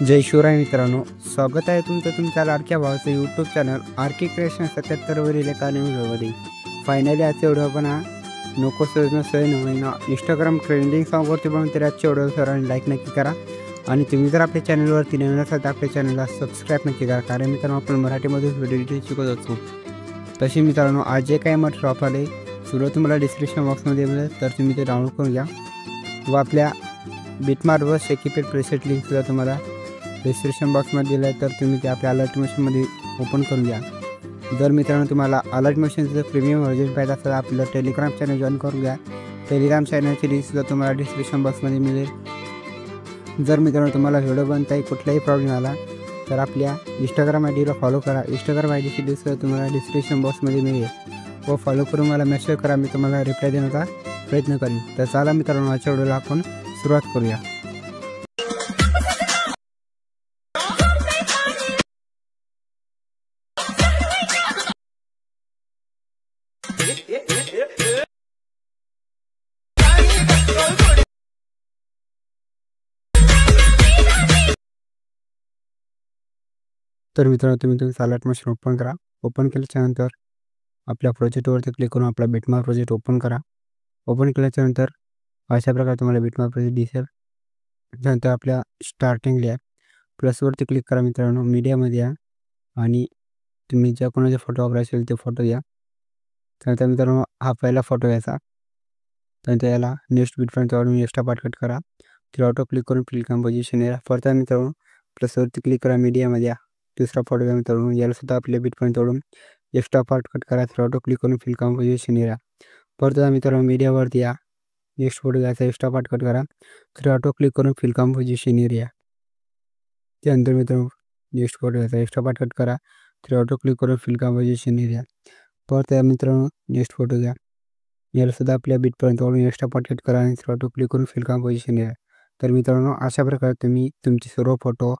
जय शिवराय मित्रांनो, स्वागत आहे तुमचं तुमच्या लाडक्या भावाचं यूट्यूब चॅनल आर के क्रिएशन 77वरील एका नवीन व्हिडिओमध्ये. फायनली आजचा व्हिडिओ आपण नको सोयनं सोय नवीन इंस्टाग्राम ट्रेंडिंग सॉन्गवरती बनवून तर आजच्या व्हिडिओ सर्वांनी लाईक नक्की करा. आणि तुम्ही जर आपल्या चॅनलवरती नवीन असाल तर आपल्या चॅनलला सबस्क्राईब नक्की करा, कारण मित्रांनो आपण मराठीमध्ये व्हिडिओ डिटेल शिकत असतो. तशी मित्रांनो आज जे काही मटेरियल वापरले सुरू तुम्हाला डिस्क्रिप्शन बॉक्समध्ये मिळेल, तर तुम्ही ते डाउनलोड करून घ्या. व आपल्या बिटमार्कवर शेकीपेड प्रेसेट लिंकसुद्धा तुम्हाला डिस्क्रिप्शन बॉक्समध्ये दिलं आहे, तर तुम्ही ते आपल्या अलर्ट मशीनमध्ये ओपन करून घ्या. जर मित्रांनो तुम्हाला अलर्ट मशीनचं प्रीमियम व्हर्जन पाहिजे असेल तर आपलं टेलिग्राम चॅनल जॉईन करून घ्या. टेलिग्राम चॅनलची लिंकसुद्धा तुम्हाला डिस्क्रिप्शन बॉक्समध्ये मिळेल. जर मित्रांनो तुम्हाला व्हिडिओ बनताही कुठलाही प्रॉब्लेम आला तर आपल्या इंस्टाग्राम आयडीला फॉलो करा. इंस्टाग्राम आयडीची लिंकसुद्धा तुम्हाला डिस्क्रिप्शन बॉक्समध्ये मिळेल. व फॉलो करून मला मेसेज करा, मी तुम्हाला रिप्लाय देण्याचा प्रयत्न करेन. तर चला मित्रांनो आजच्या व्हिडिओला आपण सुरुवात करूया. तर मित्रांनो तुम्ही अलर्ट मशीन ओपन करा. ओपन केल्याच्यानंतर आपल्या प्रोजेक्टवरती क्लिक करून आपला बिटमार्क प्रोजेक्ट ओपन करा. ओपन केल्याच्यानंतर अशा प्रकारे तुम्हाला बिटमार्क प्रोजेक्ट दिसेल. त्यानंतर आपल्या स्टार्टिंगला या प्लसवरती क्लिक करा. मित्रांनो मीडियामध्ये या आणि तुम्ही ज्या कोणाचे फोटो वापरायचे असेल ते फोटो घ्या. त्यानंतर मित्रांनो हा पहिला फोटो घ्यायचा. त्यानंतर याला नेक्स्ट बिटपर्यंत वाढवून एक्स्ट्रा पार्ट कट करा. ते ऑटो क्लिक करून फिल कंपोजिशन या. परत मित्रांनो प्लसवरती क्लिक करा. मीडियामध्ये या दुसरा फोटो घ्या. मित्रांनो याला सुद्धा आपल्या बिटपर्यंत वाढवून एक्स्ट्रा पार्ट कट करा. ते ऑटो क्लिक करून फिल कंपोजिशन या. परत मित्रांनो मीडियावरती या. नेक्स्ट फोटो घ्यायचा, एक्स्ट्रा पार्ट कट करा. तर ऑटो क्लिक करून फिल कंपोजिशन एरिया. त्यानंतर मित्रांनो नेक्स्ट फोटो घ्यायचा, एक्स्ट्रा पार्ट कट करा. तर ऑटो क्लिक करून फिल कंपोजिशन एरिया. परत मित्रांनो नेक्स्ट फोटो घ्या. याला सुद्धा आपल्या बिटपर्यंत वाढवून एक्स्ट्रा पार्ट कट करा आणि ऑटो क्लिक करून फिल कंपोजिशन एरिया. तर मित्रांनो अशा प्रकारे तुम्ही तुमचे सर्व फोटो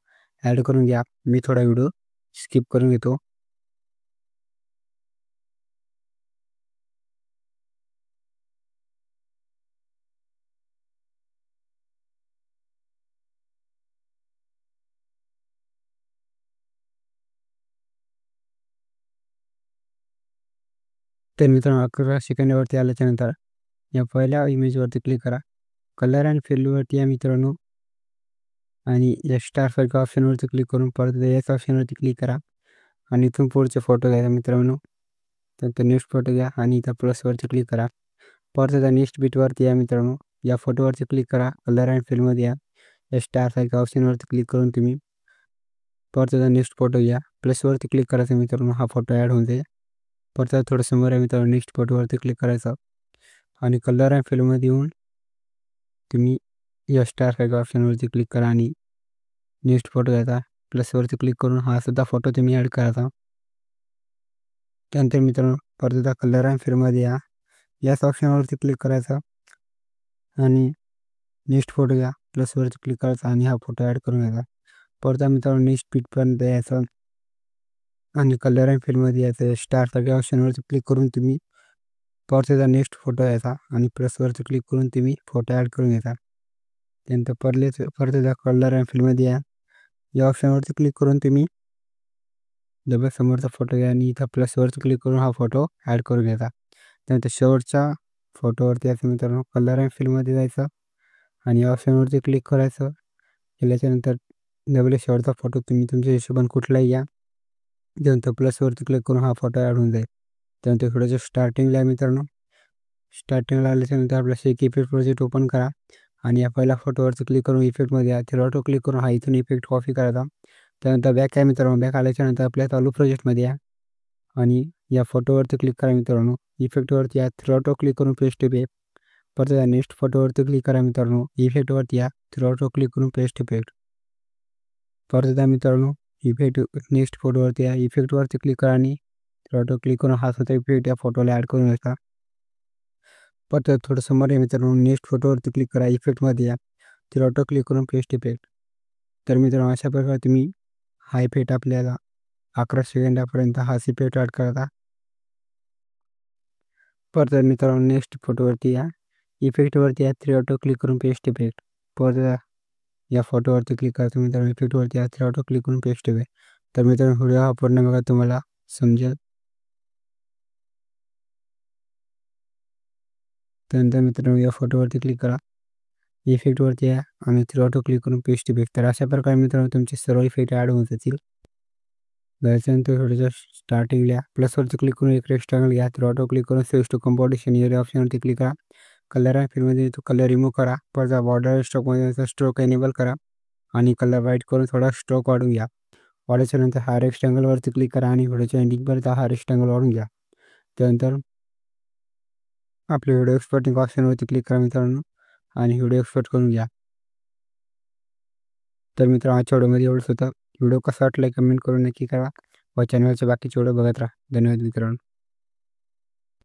ॲड करून घ्या. मी थोडा व्हिडिओ स्किप करून घेतो. तर मित्रांनो 11 सेकंदावरती आल्याच्यानंतर या पहिल्या इमेजवरती क्लिक करा. कलर अँड फिलवरती या मित्रांनो आणि या स्टारसारख्या ऑप्शनवरती क्लिक करून परत याच ऑप्शनवरती क्लिक करा आणि इथून पुढचे फोटो घ्या मित्रांनो. त्यानंतर नेक्स्ट फोटो घ्या आणि इथं प्लसवरती क्लिक करा. परत त्या नेक्स्ट बिटवरती या मित्रांनो. या फोटोवरती क्लिक करा. कलर अँड फिलमध्ये या स्टारसारख्या ऑप्शनवरती क्लिक करून तुम्ही परत नेक्स्ट फोटो घ्या. प्लसवरती क्लिक करायचं मित्रांनो, हा फोटो ॲड होऊन जाईल. परत थोडं समोर आहे मित्रांनो, नेक्स्ट फोटोवरती क्लिक करायचं आणि कलर अँड फिलमध्ये येऊन तुम्ही या स्टारसारख्या ऑप्शनवरती क्लिक करा आणि नेक्स्ट फोटो घ्यायचा. प्लसवरती क्लिक करून हा सुद्धा फोटो तुम्ही ॲड करायचा. त्यानंतर मित्रांनो परत कलर अँड फिलमध्ये याच ऑप्शनवरती क्लिक करायचं आणि नेक्स्ट फोटो घ्या. प्लसवरती क्लिक करायचा आणि हा फोटो ॲड करून घ्यायचा. परत मित्रांनो नेक्स्ट बिटपर्यंत यायचं आणि कलर अँड फिलमध्ये यायचं. स्टारसारख्या ऑप्शनवरती क्लिक करून तुम्ही परत त्याचा नेक्स्ट फोटो घ्यायचा आणि प्लसवरती क्लिक करून तुम्ही फोटो ॲड करून घ्यायचा. त्यानंतर परत त्याचा कलर अँड फिलमध्ये या ऑप्शनवरती क्लिक करून तुम्ही डबल समोरचा फोटो घ्या आणि इथं प्लसवरती क्लिक करून हा फोटो ॲड करून घ्यायचा. त्यानंतर शेवटच्या फोटोवरती यायचं मित्रांनो, कलर अँड फिलमध्ये जायचं आणि या ऑप्शनवरती क्लिक करायचं. केल्याच्यानंतर डबल शेवटचा फोटो तुम्ही तुमच्या हिशोबाने कुठलाही घ्या. त्यानंतर प्लसवरती क्लिक करून हा फोटो ॲड होऊन जाईल. त्यानंतर थोडंसं स्टार्टिंगला मित्रांनो, स्टार्टिंगला आल्याच्यानंतर आपला शेकीपेड प्रोजेक्ट ओपन करा आणि या पहिल्या फोटोवरती क्लिक करून इफेक्टमध्ये या. तर ऑटो क्लिक करून हा इथून इफेक्ट कॉपी करायचा. त्यानंतर बॅक आहे मित्रांनो, बॅक आल्याच्यानंतर आपल्या चालू प्रोजेक्टमध्ये या आणि या फोटोवरती क्लिक करा मित्रांनो. इफेक्टवरती या. तर ऑटो क्लिक करून पेस्ट इफेक्ट. परत नेक्स्ट फोटोवरती क्लिक करा मित्रांनो. इफेक्टवरती या. तर ऑटो क्लिक करून पेस्ट इफेक्ट. परत मित्रांनो इफेक्ट नेक्स्ट फोटोवरती या. इफेक्टवरती क्लिक करा आणि ऑटो क्लिक करून हा सुद्धा इफेक्ट या फोटोला ॲड करून घ्यायचा. परत थोडं समोर आहे मित्रांनो, नेक्स्ट फोटोवरती क्लिक करा. इफेक्टमध्ये या. तर ऑटो क्लिक करून पेस्ट इफेक्ट. तर मित्रांनो अशा प्रकारे तुम्ही हा इफेक्ट आपल्याला 11 सेकंदापर्यंत हा इफेक्ट ॲड करायचा. परत मित्रांनो नेक्स्ट फोटोवरती या. इफेक्टवरती या. 3 ऑटो क्लिक करून पेस्ट इफेक्ट. परत या फोटोवरती क्लिक करायचं मित्रांनो. इफेक्टवरती या ऑटो क्लिक करून पेस्ट हवे. तर मित्रांनो व्हिडिओ हा पूर्ण बघा, तुम्हाला समजेल. त्यानंतर मित्रांनो या फोटोवरती क्लिक करा. इफेक्टवरती या आणि ऑटो क्लिक करून पेस्ट इफेक्ट. तर अशा प्रकारे मित्रांनो तुमचे सर्व इफेक्ट ॲड होऊन जातील. त्याच्यानंतर व्हिडिओच्या स्टार्टिंगला प्लसवरती क्लिक करून एक रेक्टँगल घ्या. ऑटो क्लिक करून सेव्ह टू कंपोजिशन एरिया ऑप्शनवरती क्लिक करा. कलर अँड फिलमध्ये तो कलर रिमूव्ह करा. परत बॉर्डर स्ट्रोकमध्ये स्ट्रोक एनेबल करा आणि कलर व्हाईट करून थोडा स्ट्रोक वाढून घ्या. वाढल्याच्यानंतर हा रेक्टँगलवरती क्लिक करा आणि व्हिडिओच्या एंडिंगपर्यंत हा रेक्टँगल वाढून घ्या. त्यानंतर आपले व्हिडिओ एक्सपोर्टिंग ऑप्शनवरती क्लिक करा मित्रांनो आणि व्हिडिओ एक्सपोर्ट करून घ्या. तर मित्रांनो आजच्या व्हिडिओमध्ये एवढंच होतं. व्हिडिओ कसा वाटला कमेंट करून नक्की करा व चॅनलचे बाकीचे व्हिडिओ बघत राहा. धन्यवाद मित्रांनो.